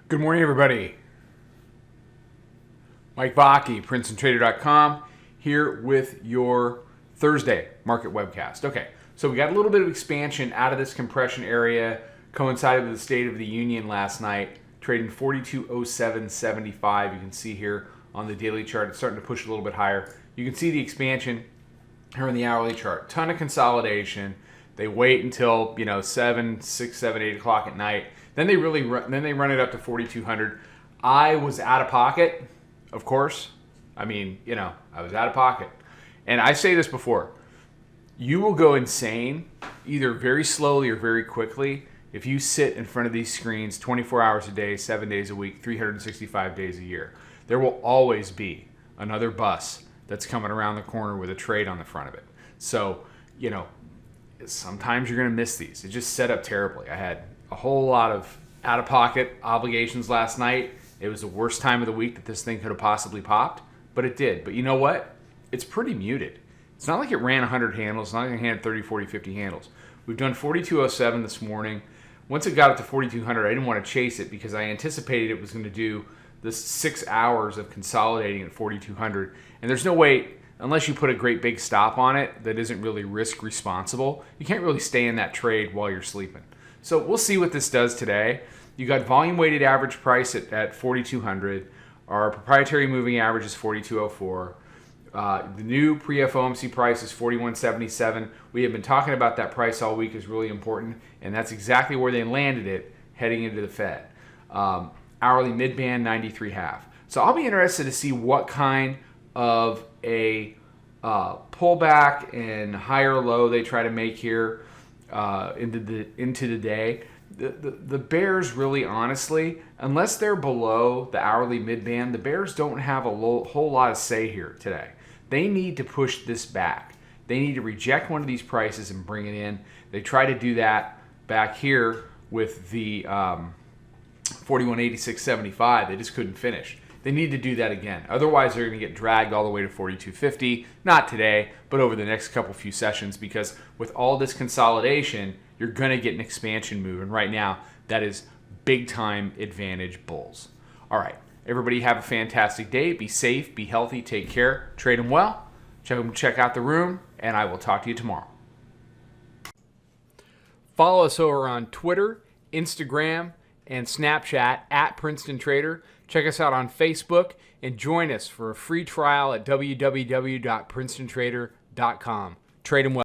Good morning, everybody. Mike Vacchi, Princetontrader.com, here with your Thursday market webcast. Okay, so we got a little bit of expansion out of this compression area, coincided with the State of the Union last night, trading 4207.75. You can see here on the daily chart, it's starting to push a little bit higher. You can see the expansion here on the hourly chart. Ton of consolidation. They wait until 7, 6, 7, 8 o'clock at night. Then they run it up to 4,200. I was out of pocket, of course. I was out of pocket. And I say this before. You will go insane either very slowly or very quickly if you sit in front of these screens 24 hours a day, 7 days a week, 365 days a year. There will always be another bus that's coming around the corner with a trade on the front of it. So, sometimes you're going to miss these. It just set up terribly. I had a whole lot of out-of-pocket obligations last night. It was the worst time of the week that this thing could have possibly popped, but it did. But you know what? It's pretty muted. It's not like it ran 100 handles. It's not like it had 30, 40, 50 handles. We've done 4207 this morning. Once it got up to 4200, I didn't want to chase it because I anticipated it was going to do the 6 hours of consolidating at 4200. And there's no way, unless you put a great big stop on it that isn't really risk responsible, you can't really stay in that trade while you're sleeping. So we'll see what this does today. You got volume weighted average price at 4,200. Our proprietary moving average is 4,204. The new pre-FOMC price is 41.77. We have been talking about that price all week is really important, and that's exactly where they landed it heading into the Fed. Hourly midband 93.5. So I'll be interested to see what kind of a pullback and higher low they try to make here into the day. The bears really, honestly, unless they're below the hourly midband, the bears don't have a whole lot of say here today. They need to push this back. They need to reject one of these prices and bring it in. They try to do that back here with the 41.8675. They just couldn't finish. They need to do that again. Otherwise, they're going to get dragged all the way to 42.50. Not today, but over the next few sessions, because with all this consolidation, you're going to get an expansion move. And right now, that is big-time advantage bulls. All right, everybody have a fantastic day. Be safe, be healthy, take care, trade them well. Check out the room, and I will talk to you tomorrow. Follow us over on Twitter, Instagram, and Snapchat at Princeton Trader. Check us out on Facebook and join us for a free trial at www.princetontrader.com. Trade them well.